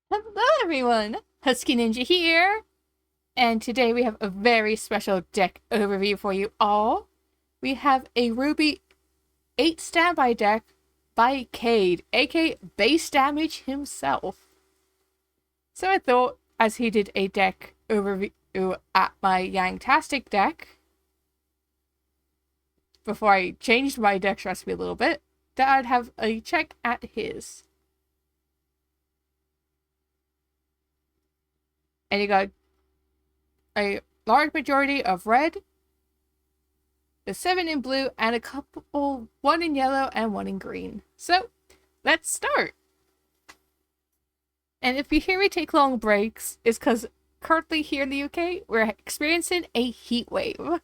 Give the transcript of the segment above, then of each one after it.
Hello everyone, Huskeyninja here, and today we have a very special deck overview for you all. We have a RWBY 8 standby deck by Cade, aka Base Damage himself. So I thought, as he did a deck overview at my Yangtastic deck, before I changed my deck recipe a little bit, that I'd have a check at his. And you got a large majority of red, the 7 in blue, and a couple, 1 in yellow and 1 in green. So, let's start! And if you hear me take long breaks, it's because currently here in the UK, we're experiencing a heat wave. And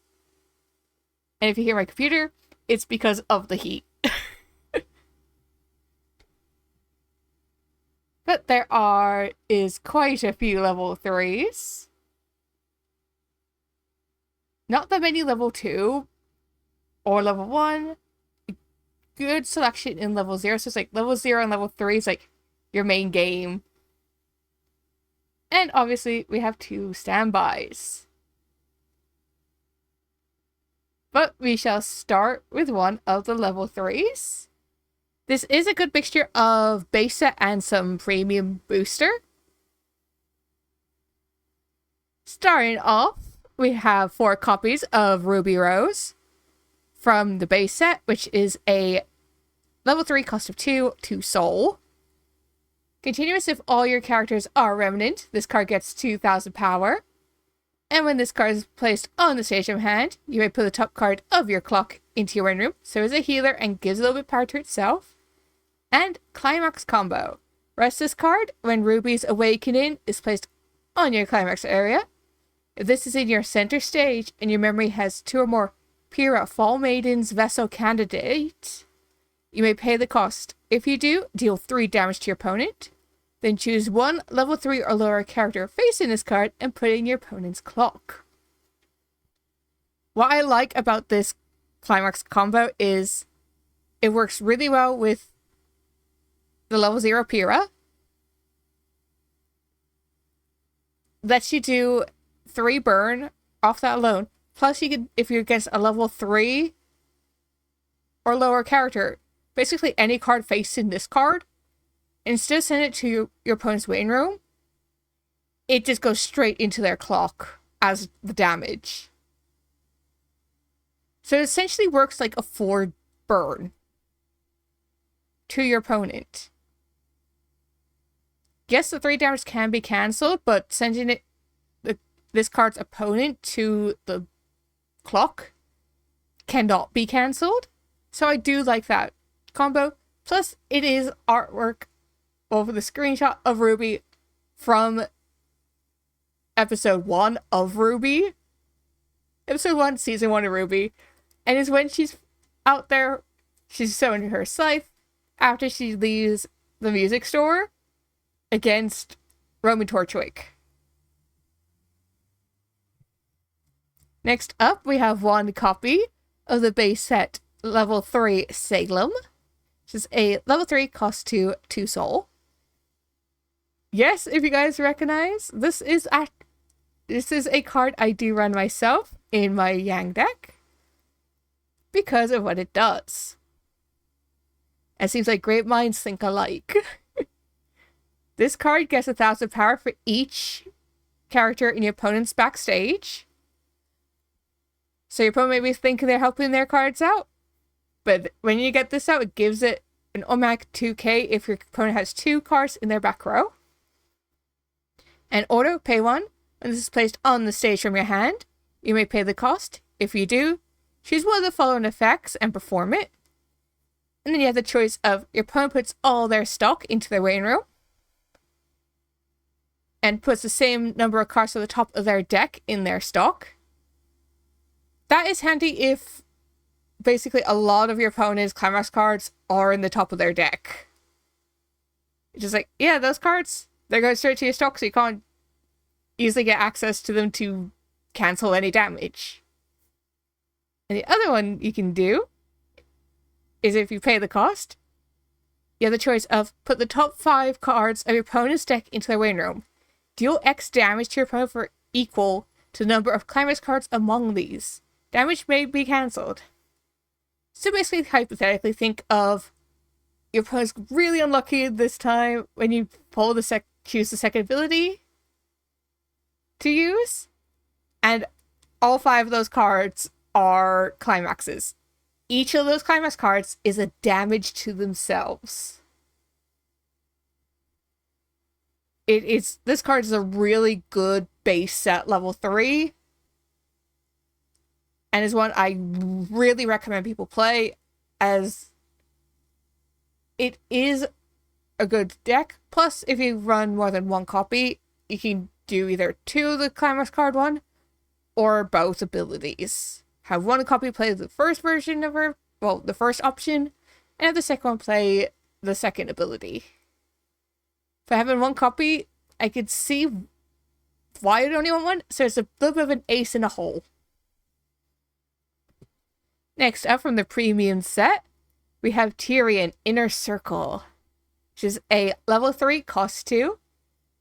if you hear my computer, it's because of the heat. But there is quite a few level 3s. Not that many level 2 or level 1. Good selection in level 0. So it's like level 0 and level 3 is like your main game. And obviously we have 2 standbys. But we shall start with one of the level 3s. This is a good mixture of base set and some premium booster. Starting off, we have 4 copies of Ruby Rose from the base set, which is a level 3 cost of 2 soul. Continuous if all your characters are remnant, this card gets 2000 power. And when this card is placed on the stage of hand, you may put the top card of your clock into your win room, so it's a healer and gives a little bit of power to itself. And Climax Combo. Rest this card when Ruby's Awakening is placed on your Climax area. If this is in your center stage and your memory has 2 or more Pyrrha Fall Maiden's Vessel candidate, you may pay the cost. If you do, deal 3 damage to your opponent. Then choose 1 level 3 or lower character facing this card and put it in your opponent's clock. What I like about this Climax Combo is it works really well with the level 0 Pyrrha. Lets you do 3 burn off that alone. Plus you can, if you're against a level 3 or lower character, basically any card facing this card, instead of sending it to your opponent's waiting room, it just goes straight into their clock as the damage. So it essentially works like a 4 burn to your opponent. Yes, the 3 damage can be cancelled, but sending this card's opponent to the clock cannot be cancelled. So I do like that combo. Plus, it is artwork over the screenshot of RWBY from episode 1 of RWBY. Episode 1, season 1 of RWBY. And it's when she's out there, she's sewing her scythe after she leaves the music store against Roman Torchwick. Next up, we have 1 copy of the base set level 3 Salem, which is a level 3 cost 2 soul. Yes, if you guys recognize, this is a card I do run myself in my Yang deck because of what it does. It seems like great minds think alike. This card gets 1000 power for each character in your opponent's backstage. So your opponent may be thinking they're helping their cards out, but when you get this out, it gives it an automatic 2k if your opponent has 2 cards in their back row. And auto pay 1 when this is placed on the stage from your hand. You may pay the cost. If you do, choose one of the following effects and perform it. And then you have the choice of your opponent puts all their stock into their waiting room and puts the same number of cards at the top of their deck in their stock. That is handy if basically a lot of your opponent's Climax cards are in the top of their deck. It's just like, yeah, those cards, they're going straight to your stock, so you can't easily get access to them to cancel any damage. And the other one you can do is if you pay the cost, you have the choice of put the top 5 cards of your opponent's deck into their waiting room. Deal X damage to your opponent for equal to the number of climax cards among these. Damage may be cancelled. So basically, hypothetically, think of your opponent's really unlucky this time when you choose the second ability to use, and all 5 of those cards are climaxes. Each of those climax cards is a damage to themselves. This card is a really good base set level 3, and is one I really recommend people play, as it is a good deck. Plus, if you run more than 1 copy, you can do either 2 of the climax card one or both abilities. Have 1 copy play the first version of the first option, and have the second one play the second ability. For having 1 copy, I could see why I'd only want 1, so it's a little bit of an ace in a hole. Next up from the premium set, we have Tyrion Inner Circle, which is a level 3, cost 2,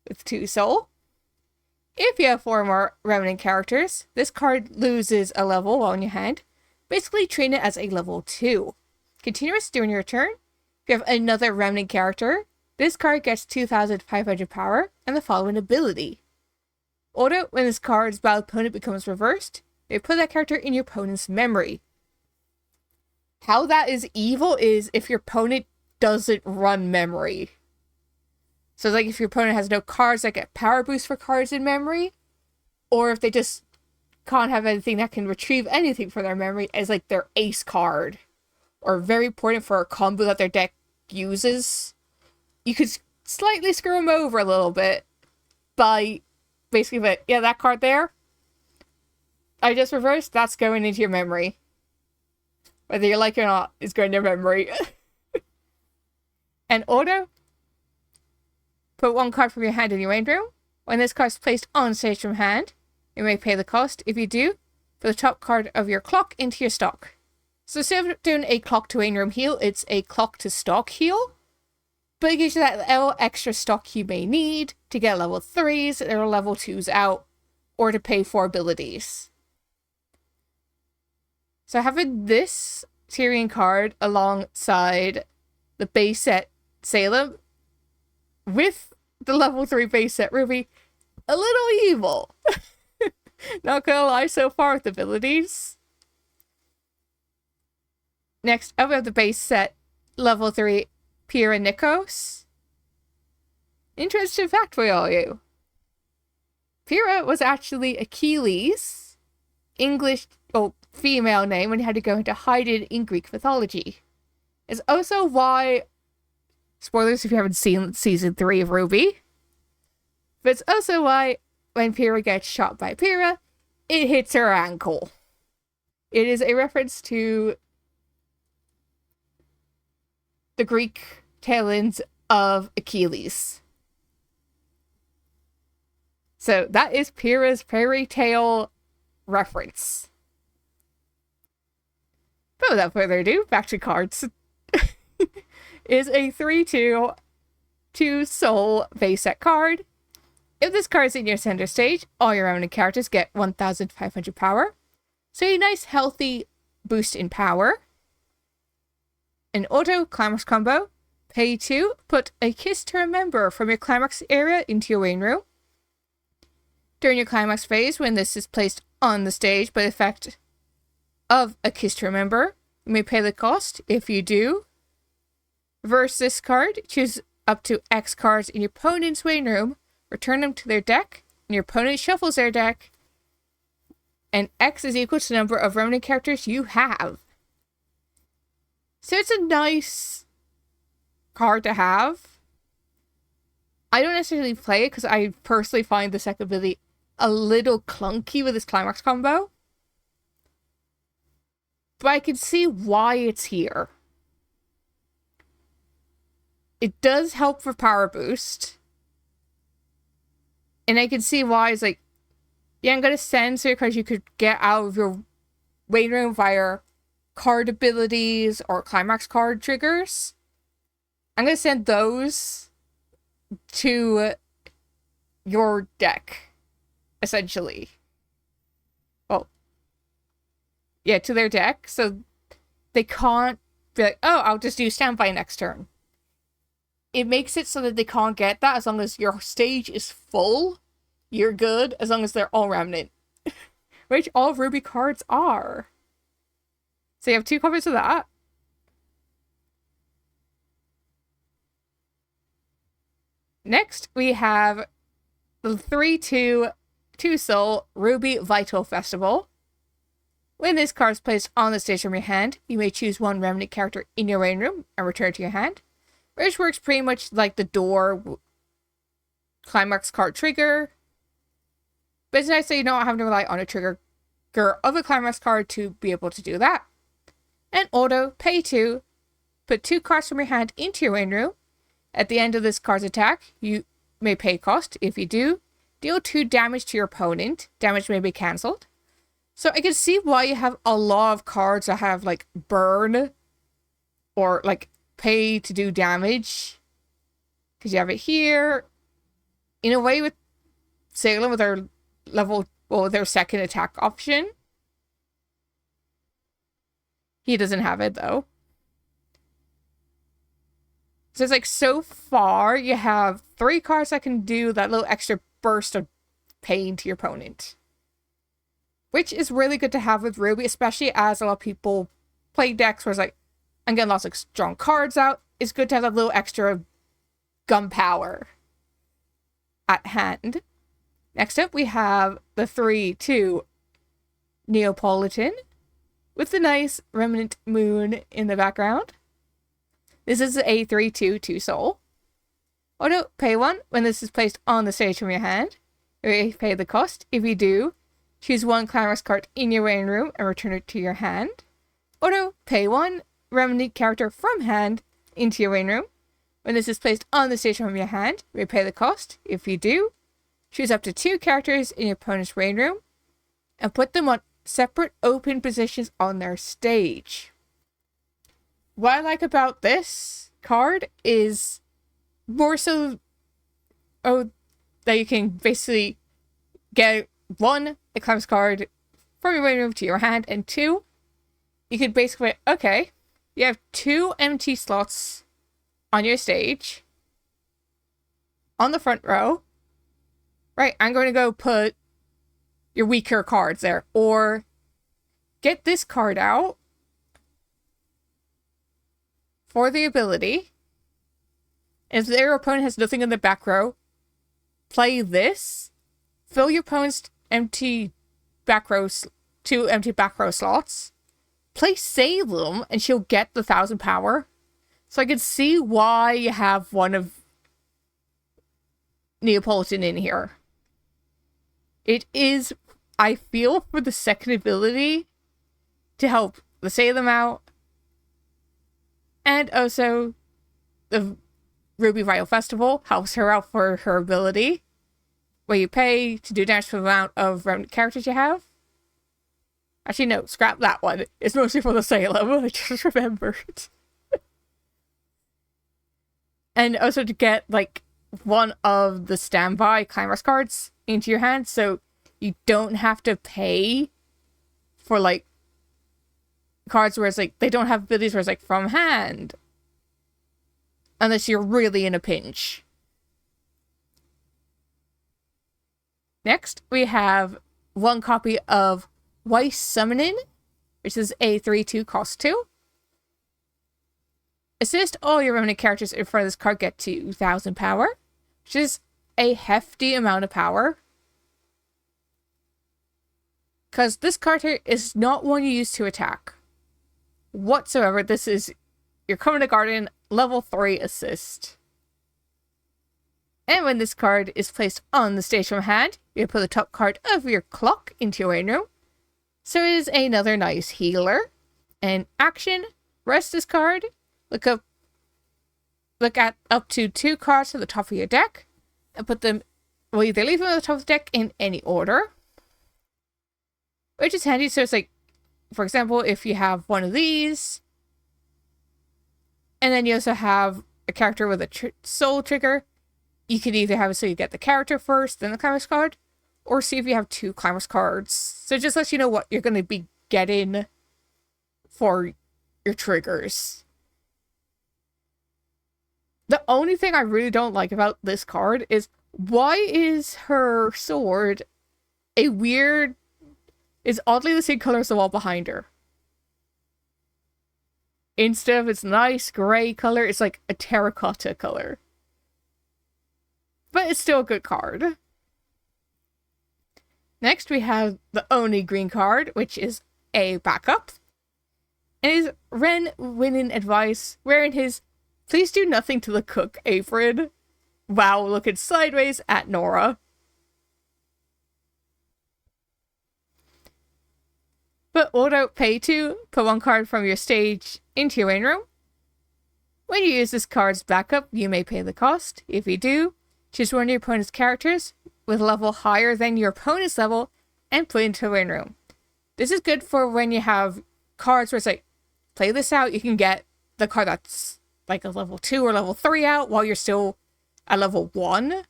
with 2 soul. If you have 4 more remnant characters, this card loses a level while in your hand. Basically, treat it as a level 2. Continuous during your turn. If you have another remnant character, this card gets 2,500 power and the following ability. Auto, when this card's battle opponent becomes reversed, you put that character in your opponent's memory. How that is evil is if your opponent doesn't run memory. So like if your opponent has no cards that get power boost for cards in memory, or if they just can't have anything that can retrieve anything from their memory as like their ace card, or very important for a combo that their deck uses, you could slightly screw them over a little bit by basically, that card there, I just reversed, that's going into your memory. Whether you like it or not, it's going to your memory. And auto, put 1 card from your hand in your waiting room. When this card is placed on stage from hand, you may pay the cost. If you do, put the top card of your clock into your stock. So instead of doing a clock to waiting room heal, it's a clock to stock heal. But it gives you that little extra stock you may need to get level 3s or level 2s out, or to pay for abilities. So having this Tyrion card alongside the base set Salem with the level 3 base set RWBY, a little evil. Not gonna lie, so far with abilities. Next up we have the base set level 3 Pyrrha Nikos. Interesting fact for all you. Pyrrha was actually Achilles' female name when he had to go into hiding in Greek mythology. It's also why, spoilers if you haven't seen season 3 of RWBY, but it's also why when Pyrrha gets shot by Pyrrha, it hits her ankle. It is a reference to the Greek talons of Achilles. So that is Pyrrha's fairy tale reference. But without further ado, back to cards. Is a 3/2 2 soul base set card. If this card is in your center stage, all your remnant characters get 1,500 power. So a nice healthy boost in power. An auto climax combo. Pay 2, put a Kiss to Remember from your climax area into your waiting room. During your climax phase, when this is placed on the stage by the effect of a Kiss to Remember, you may pay the cost. If you do, reverse this card, choose up to X cards in your opponent's waiting room, return them to their deck, and your opponent shuffles their deck, and X is equal to the number of remnant characters you have. So it's a nice card to have. I don't necessarily play it because I personally find the second ability a little clunky with this climax combo. But I can see why it's here. It does help for power boost. And I can see why it's like, yeah, I'm going to censor because you could get out of your waiting room via card abilities or climax card triggers. I'm going to send those to your deck, essentially. Well, yeah, to their deck, so they can't be like, oh, I'll just do standby next turn. It makes it so that they can't get that as long as your stage is full. You're good as long as they're all remnant. Which all RWBY cards are. So you have 2 copies of that. Next, we have the 3/2 2-soul RWBY Vital Festival. When this card is placed on the stage from your hand, you may choose one remnant character in your main room and return it to your hand, which works pretty much like the door climax card trigger. But it's nice that you don't have to rely on a trigger of a climax card to be able to do that. And auto, pay 2, put 2 cards from your hand into your main room. At the end of this card's attack, you may pay cost. If you do, deal 2 damage to your opponent. Damage may be cancelled. So I can see why you have a lot of cards that have, like, burn or, like, pay to do damage. Because you have it here. In a way, with Salem, with their level, well, their second attack option. He doesn't have it, though. So it's like, so far, you have 3 cards that can do that little extra burst of pain to your opponent. Which is really good to have with RWBY, especially as a lot of people play decks where it's like, I'm getting lots of strong cards out. It's good to have that little extra gun power at hand. Next up, we have the 3/2 Neapolitan with the nice remnant moon in the background. This is a 3/2 2-soul. Auto, pay 1. When this is placed on the stage from your hand, you pay the cost. If you do, choose 1 climax card in your main room and return it to your hand. Auto, pay 1. Remnant character from hand into your main room. When this is placed on the stage from your hand, you pay the cost. If you do, choose up to 2 characters in your opponent's main room and put them on separate open positions on their stage. What I like about this card is more so that you can basically get 1, a climax card from your main room to your hand, and 2, you could basically, okay, you have 2 empty slots on your stage on the front row. Right, I'm going to go put your weaker cards there, or get this card out for the ability. If their opponent has nothing in the back row, play this, fill your opponent's empty back row, 2 empty back row slots, play Salem, and she'll get the 1,000 power. So I can see why you have one of Neapolitan in here. It is, I feel, for the second ability to help the Salem out. And also, the RWBY Vital Festival helps her out for her ability, where you pay to do damage for the amount of remnant characters you have. Actually, no, scrap that one. It's mostly for the Salem, I just remembered. And also to get, like, one of the standby climax cards into your hand, so you don't have to pay for, like, cards where it's like, they don't have abilities where it's like, from hand. Unless you're really in a pinch. Next, we have 1 copy of Weiss Schwarz, which is a 3/2 cost 2. Assist all your remnant characters in front of this card get 2,000 power, which is a hefty amount of power. Because this card here is not one you use to attack whatsoever. This is your Covenant Guardian level 3 assist. And when this card is placed on the stage from hand, you put the top card of your clock into your main room. So it is another nice healer. And action, rest this card, look at up to 2 cards to the top of your deck, and put them, well, either leave them at the top of the deck in any order, which is handy. So it's like, for example, if you have one of these, and then you also have a character with a soul trigger, you could either have it so you get the character first, then the climax card, or see if you have 2 climax cards. So it just lets you know what you're going to be getting for your triggers. The only thing I really don't like about this card is, why is her sword is oddly the same color as the wall behind her? Instead of its nice gray color, it's like a terracotta color. But it's still a good card. Next, we have the only green card, which is a backup. And it is Ren winning advice, wearing his "please do nothing to the cook" apron, while looking sideways at Nora. But auto pay to put 1 card from your stage into your main room. When you use this card's backup, you may pay the cost. If you do, choose one of your opponent's characters with a level higher than your opponent's level and put it into your main room. This is good for when you have cards where it's like, play this out, you can get the card that's like a level 2 or level 3 out while you're still at level 1.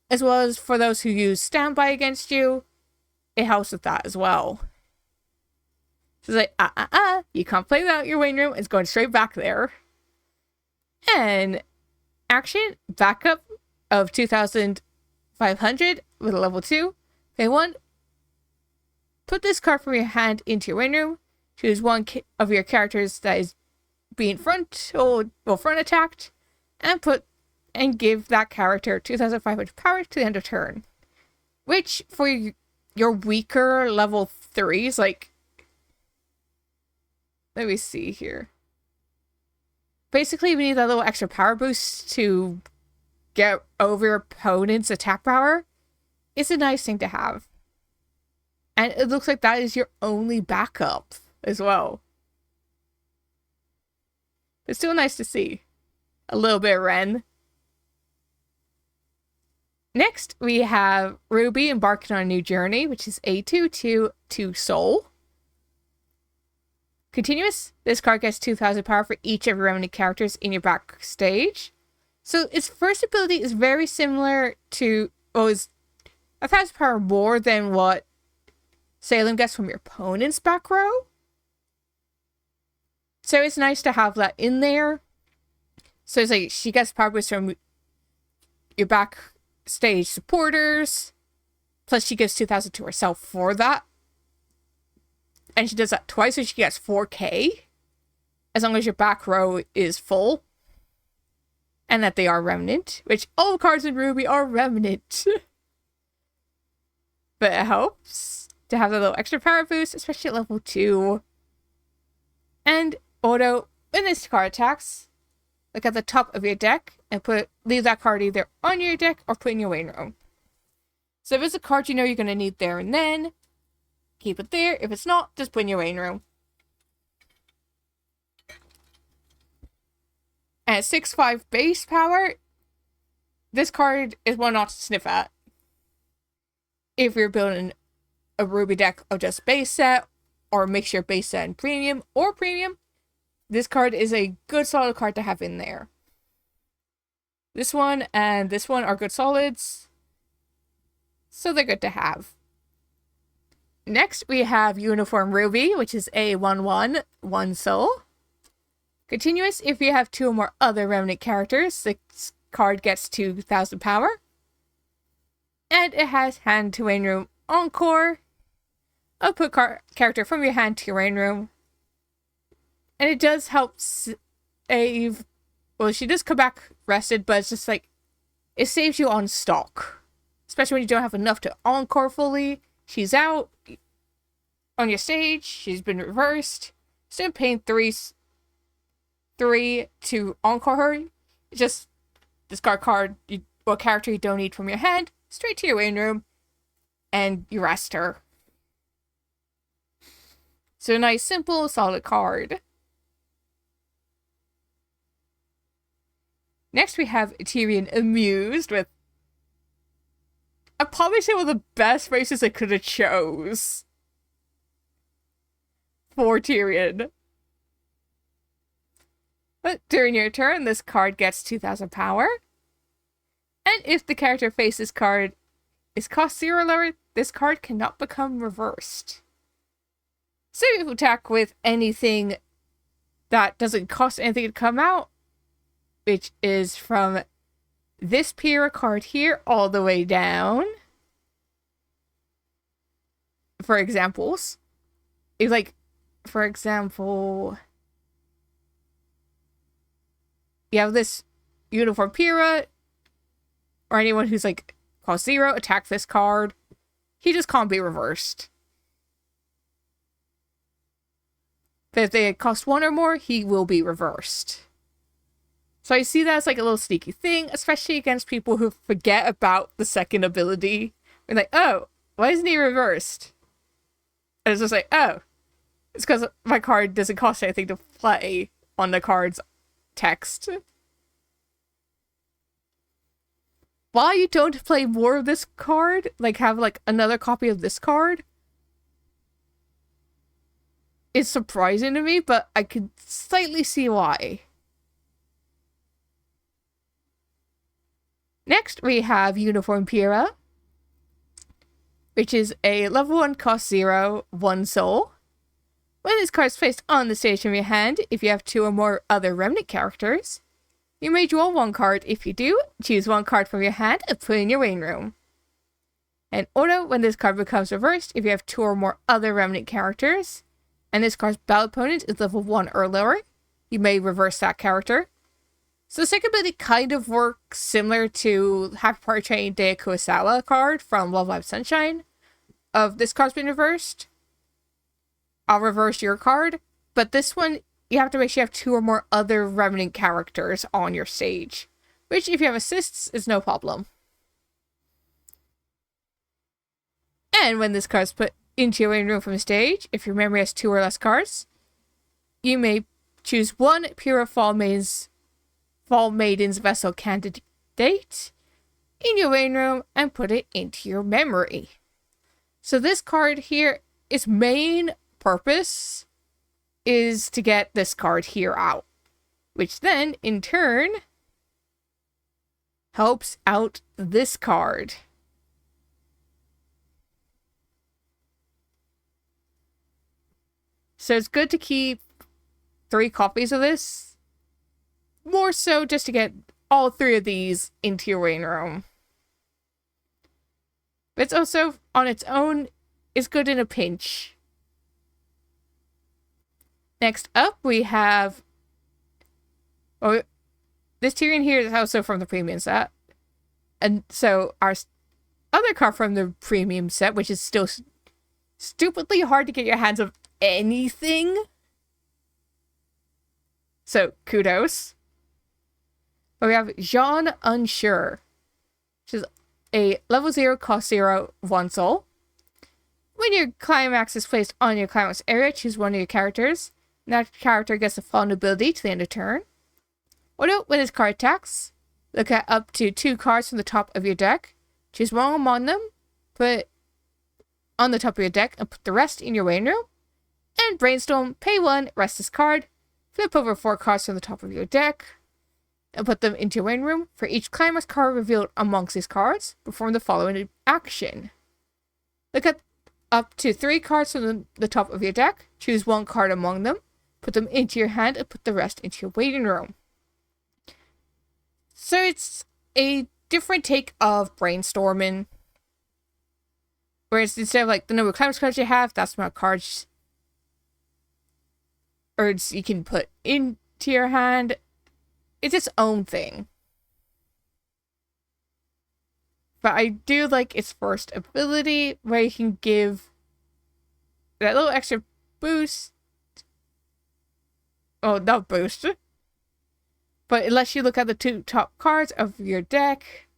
As well as for those who use standby against you, it helps with that as well. So it's like, you can't play that out your waiting room, it's going straight back there. And action, backup of 2,500 with a level 2. Pay 1. Put this card from your hand into your waiting room. Choose one of your characters that is being front attacked, and give that character 2,500 power to the end of turn. Which, for your weaker level 3s, like, let me see here. Basically, we need that little extra power boost to get over your opponent's attack power. It's a nice thing to have. And it looks like that is your only backup as well. It's still nice to see. A little bit of Ren. Next, we have RWBY embarking on a new journey, which is a 2/2 soul. Continuous. This card gets 2,000 power for each of your remaining characters in your backstage. So its first ability is very similar to, is 1,000 power more than what Salem gets from your opponent's back row. So it's nice to have that in there. So it's like she gets power boost from your backstage supporters. Plus she gives 2,000 to herself for that. And she does that twice, so she gets 4k. As long as your back row is full. And that they are remnant. Which all cards in RWBY are remnant. But it helps to have a little extra power boost, especially at level 2. And auto, when this card attacks, look at the top of your deck and leave that card either on your deck or put in your waiting room. So if it's a card you know you're going to need there and then, keep it there. If it's not, just put in your waiting room. And at 6/5 base power, this card is one not to sniff at. If you're building a RWBY deck of just base set, or mixture base set and premium, this card is a good solid card to have in there. This one and this one are good solids, so they're good to have. Next, we have Uniform RWBY, which is a 1/1, 1 soul. Continuous, if you have 2 or more other remnant characters, this card gets 2,000 power. And it has hand to waiting room encore. I'll put character from your hand to your waiting room. And it does help save. Well, she does come back rested, but it's just like, it saves you on stock. Especially when you don't have enough to encore fully. She's out on your stage. She's been reversed. Instead of paying 3 to encore her, just discard card, what character you don't need from your hand, straight to your waiting room, and you rest her. So a nice, simple, solid card. Next we have Tyrion Amused with, I'd probably say one of the best races I could have chose for Tyrion. But during your turn, this card gets 2,000 power. And if the character faces card is cost 0 lower, this card cannot become reversed. So if you attack with anything that doesn't cost anything to come out, which is from this Pyrrha card here all the way down, for examples, if like, for example, you have this uniform Pyrrha, or anyone who's like cost 0, attack this card, he just can't be reversed. But if they cost 1 or more, he will be reversed. So I see that as like a little sneaky thing, especially against people who forget about the second ability. They're like, oh, why isn't he reversed? And it's just like, oh, it's because my card doesn't cost anything to play on the card's text. While you don't play more of this card, like have like another copy of this card, it's surprising to me, but I could slightly see why. Next, we have Uniform Pyrrha, which is a level 1 cost 0, 1 soul. When this card is placed on the stage from your hand, if you have 2 or more other remnant characters, you may draw 1 card. If you do, choose 1 card from your hand and put it in your waiting room. And auto, when this card becomes reversed, if you have 2 or more other remnant characters, and this card's battle opponent is level 1 or lower, you may reverse that character. So the second ability kind of works similar to Happy Party Train Dea Kurosawa card from Love Live Sunshine. Of this card's been reversed, I'll reverse your card, but this one, you have to make sure you have 2 or more other remnant characters on your stage, which if you have assists is no problem. And when this card is put into your waiting room from the stage, if your memory has 2 or less cards, you may choose 1 Pyrrha Fall Maiden's Vessel candidate in your waiting room and put it into your memory. So this card here, its main purpose is to get this card here out, which then, in turn, helps out this card. So it's good to keep 3 copies of this. More so just to get all 3 of these into your waiting room. But it's also, on its own, is good in a pinch. Next up, we have... Oh, this Tyrion here is also from the premium set. And so our other card from the premium set, which is still stupidly hard to get your hands on anything. So, kudos. But we have Jean Unsure, which is a level 0, cost 0, 1 soul. When your climax is placed on your climax area, choose 1 of your characters. And that character gets a fallen ability to the end of turn. When this card attacks, look at up to 2 cards from the top of your deck. Choose 1 among them, put it on the top of your deck, and put the rest in your waiting room. And brainstorm, pay 1, rest this card. Flip over 4 cards from the top of your deck and put them into your waiting room. For each climax card revealed amongst these cards, perform the following action. Look at up to 3 cards from the top of your deck. Choose 1 card among them. Put them into your hand and put the rest into your waiting room. So it's a different take of brainstorming. Whereas instead of like the number of climax cards you have, that's the amount of cards or you can put into your hand. It's its own thing. But I do like its first ability, where you can give that little extra boost. Oh, not boost. But it lets you look at the 2 top cards of your deck.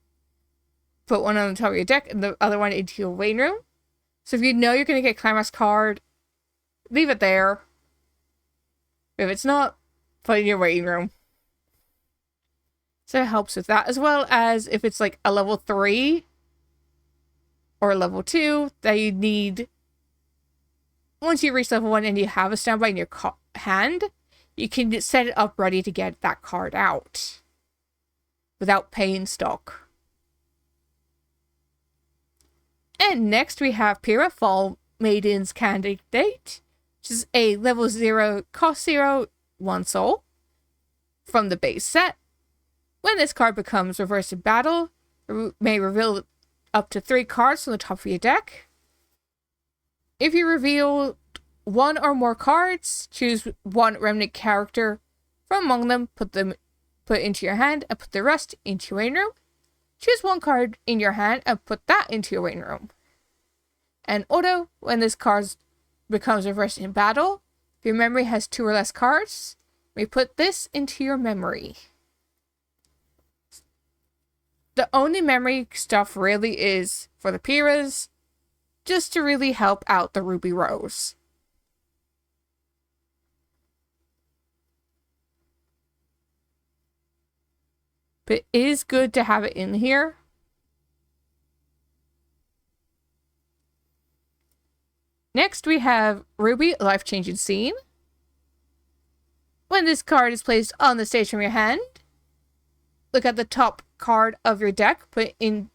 Put 1 on the top of your deck and the other one into your waiting room. So if you know you're going to get a climax card, leave it there. If it's not, put it in your waiting room. So it helps with that, as well as if it's like a level 3 or a level 2 that you need. Once you reach level 1 and you have a standby in your hand, you can set it up ready to get that card out without paying stock. And next we have Pyrrha, Fall Maiden's Candidate, which is a level 0, cost 0, 1 soul from the base set. When this card becomes reversed in battle, you may reveal up to 3 cards from the top of your deck. If you reveal 1 or more cards, choose 1 remnant character from among them, put into your hand, and put the rest into your waiting room. Choose 1 card in your hand and put that into your waiting room. And auto, when this card becomes reversed in battle, if your memory has 2 or less cards, you may put this into your memory. The only memory stuff really is for the Pyrrhas, just to really help out the Ruby rows. But it is good to have it in here. Next we have RWBY, Life-Changing Scene. When this card is placed on the stage from your hand, look at the top card of your deck, put it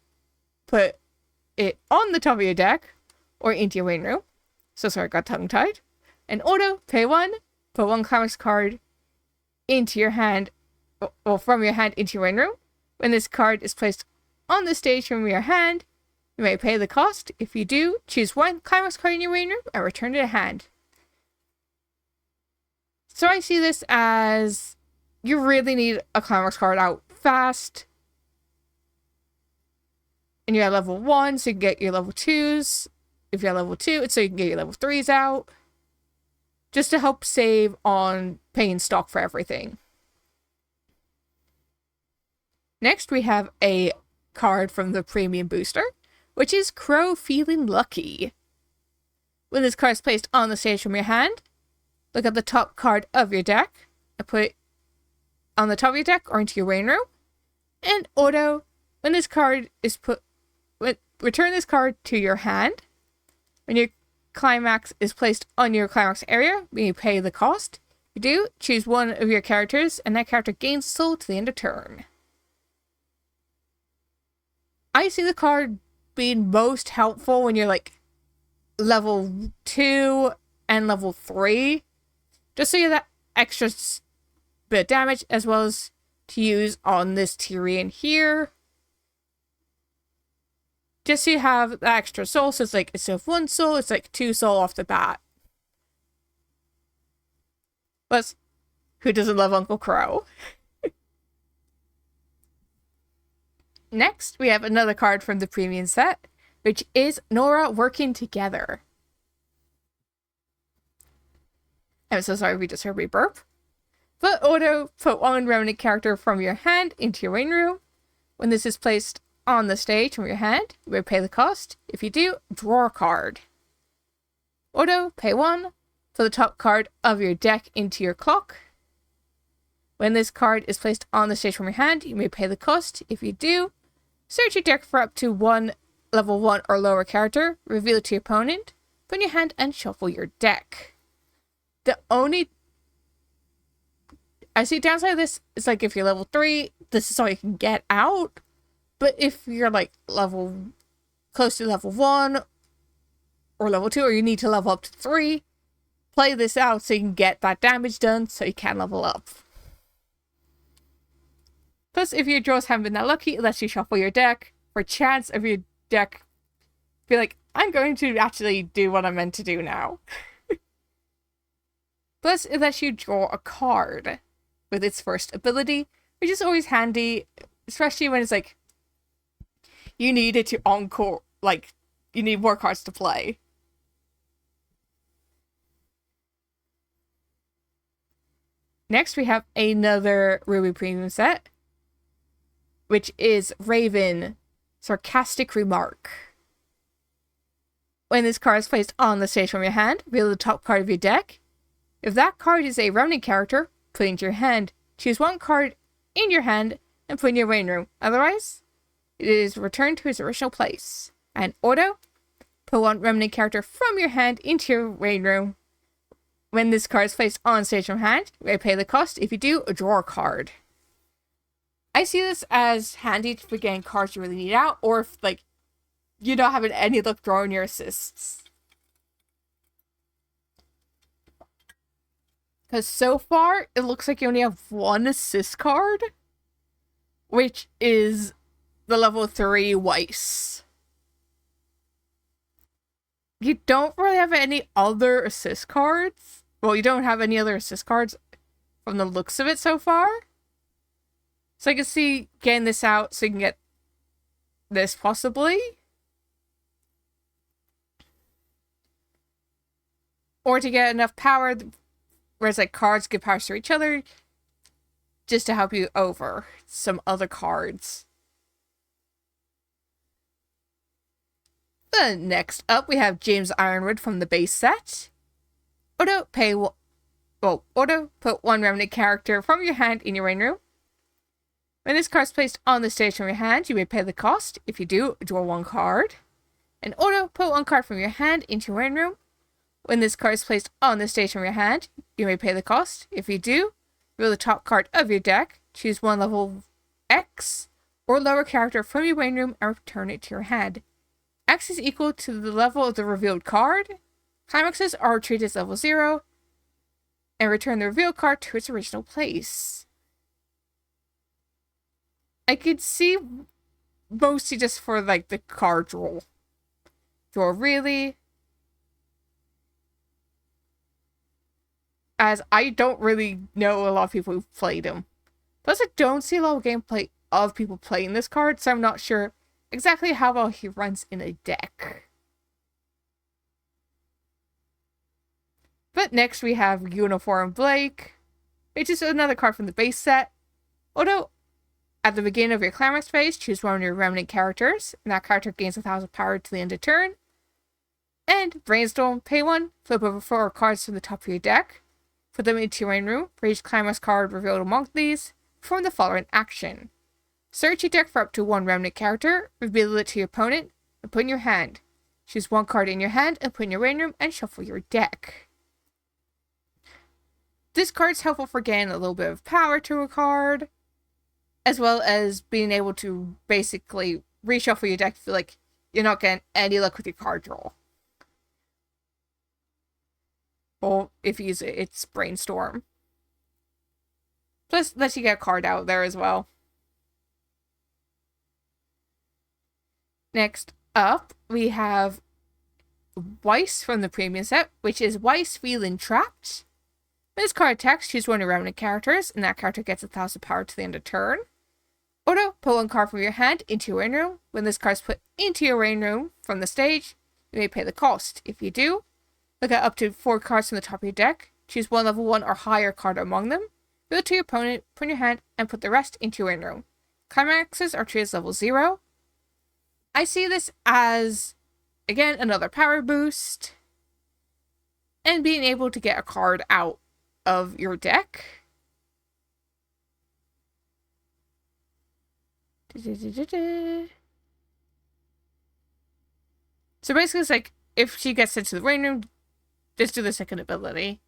on the top of your deck, or into your waiting room. So sorry, got tongue-tied. And auto, pay 1, put 1 climax card into your hand, or from your hand into your waiting room. When this card is placed on the stage from your hand, you may pay the cost. If you do, choose 1 climax card in your waiting room and return it to hand. So I see this as you really need a climax card out fast. And you're at level 1, so you can get your level 2s. If you're at level 2, it's so you can get your level 3s out. Just to help save on paying stock for everything. Next, we have a card from the premium booster, which is Crow Feeling Lucky. When this card is placed on the stage from your hand, look at the top card of your deck and put it on the top of your deck or into your waiting room. And auto, when this card is return this card to your hand. When your climax is placed on your climax area, you pay the cost. If you do, choose 1 of your characters, and that character gains soul to the end of turn. I see the card being most helpful when you're like level 2 and level 3. Just so you have that extra bit of damage, as well as to use on this Tyrian here. Just so you have the extra soul, so it's like, instead of 1 soul, it's like 2 soul off the bat. But who doesn't love Uncle Crow? Next, we have another card from the premium set, which is Nora Working Together. I'm so sorry, we just heard me burp. But auto, put 1 remnant character from your hand into your waiting room. When this is placed on the stage from your hand, you may pay the cost. If you do, draw a card. Auto, pay 1, put the top card of your deck into your clock. When this card is placed on the stage from your hand, you may pay the cost. If you do, search your deck for up to 1 level 1 or lower character, reveal it to your opponent, put in your hand, and shuffle your deck. The only I see downside of this is like if you're level 3, this is all you can get out. But if you're like close to level 1 or level 2, or you need to level up to 3, play this out so you can get that damage done so you can level up. Plus, if your draws haven't been that lucky, it lets you shuffle your deck for a chance of your deck be like, I'm going to actually do what I'm meant to do now. Plus, it lets you draw a card with its first ability, which is always handy, especially when it's like, you need it to encore, like, you need more cards to play. Next, we have another RWBY Premium set, which is Raven, Sarcastic Remark. When this card is placed on the stage from your hand, reveal the top card of your deck. If that card is a remnant character, put it into your hand. Choose 1 card in your hand and put it in your waiting room. Otherwise, it is returned to its original place. And auto, put 1 remnant character from your hand into your waiting room. When this card is placed on stage from hand, you may pay the cost. If you do, draw a card. I see this as handy for getting cards you really need out, or if, like, you're not having any luck drawing your assists. Because so far, it looks like you only have one assist card, which is the level 3 Weiss. You don't really have any other assist cards. Well, you don't have any other assist cards from the looks of it so far. So I can see getting this out so you can get this possibly. Or to get enough power, whereas like cards give powers to each other, just to help you over some other cards. Next up, we have James Ironwood from the base set. Put one remnant character from your hand in your rain room. When this card is placed on the stage from your hand, you may pay the cost. If you do, draw one card. And put one card from your hand into your rain room. When this card is placed on the stage from your hand, you may pay the cost. If you do, reveal the top card of your deck, choose one level X or lower character from your rain room and return it to your hand. X is equal to the level of the revealed card. Climaxes are treated as level 0 and return the revealed card to its original place. I could see mostly just for like the card draw. Draw really. As I don't really know a lot of people who've played him. Plus I don't see a lot of gameplay of people playing this card, so I'm not sure exactly how well he runs in a deck. But next we have Uniform Blake, which is another card from the base set. Although, at the beginning of your Climax phase, choose one of your remnant characters, and that character gains 1,000 power to the end of turn. And Brainstorm, pay 1, flip over 4 cards from the top of your deck, put them into your rain room, for each Climax card revealed among these, perform the following action. Search your deck for up to one remnant character, reveal it to your opponent, and put in your hand. Choose one card in your hand and put in your rain room and shuffle your deck. This card is helpful for getting a little bit of power to a card, as well as being able to basically reshuffle your deck if you feel like you're not getting any luck with your card draw. Or if you use it, it's Brainstorm. Plus, lets you get a card out there as well. Next up, we have Weiss from the premium set, which is Weiss Feeling Trapped. When this card attacks, choose one of your remnant characters, and that character gets 1,000 power to the end of turn. Put one card from your hand into your rain room. When this card is put into your rain room from the stage, you may pay the cost. If you do, look at up to 4 cards from the top of your deck, choose one level 1 or higher card among them, reveal it to your opponent, put in your hand, and put the rest into your rain room. Climaxes are treated as level 0. I see this as, again, another power boost, and being able to get a card out of your deck. So basically it's like, if she gets into the rain room, just do the second ability.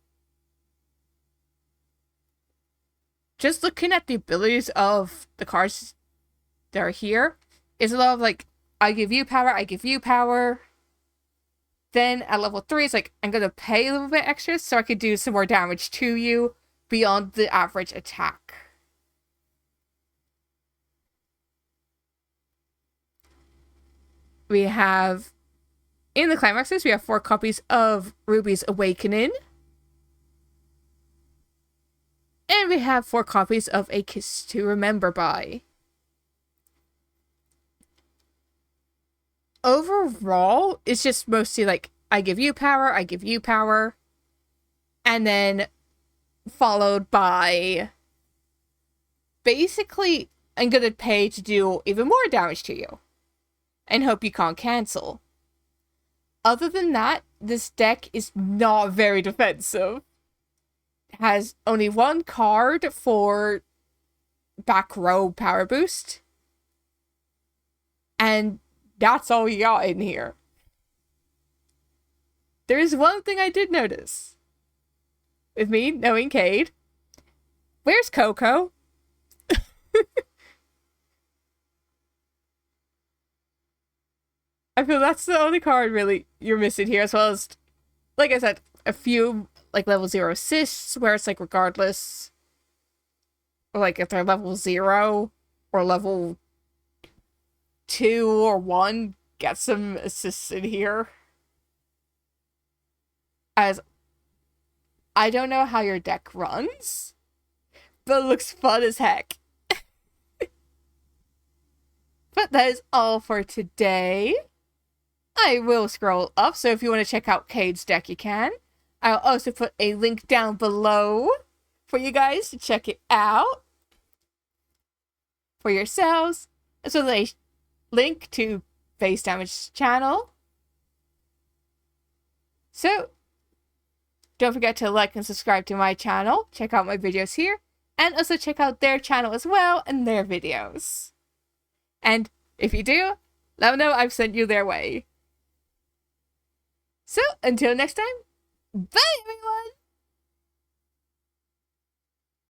Just looking at the abilities of the cards that are here, is a lot of like, I give you power, I give you power. Then at level 3, it's like, I'm going to pay a little bit extra so I could do some more damage to you beyond the average attack. We have, in the climaxes, we have 4 copies of RWBY's Awakening. And we have 4 copies of A Kiss to Remember By. Overall, it's just mostly like, I give you power, I give you power. And then followed by, basically, I'm going to pay to do even more damage to you. And hope you can't cancel. Other than that, this deck is not very defensive. It has only 1 card for back row power boost. And that's all you got in here. There is one thing I did notice. with me knowing Cade. Where's Coco? I feel that's the only card really you're missing here, as well as, like I said, a few like level 0 assists where it's like regardless, or like if they're level 0 or level 2 or 1, get some assists in here. As I don't know how your deck runs, but it looks fun as heck. But that is all for today. I will scroll up, so if you want to check out Cade's deck, you can. I'll also put a link down below for you guys to check it out for yourselves, as well as a link to Base Damage channel. So, don't forget to like and subscribe to my channel, check out my videos here, and also check out their channel as well and their videos. And if you do, let them know I've sent you their way. So, until next time, bye everyone!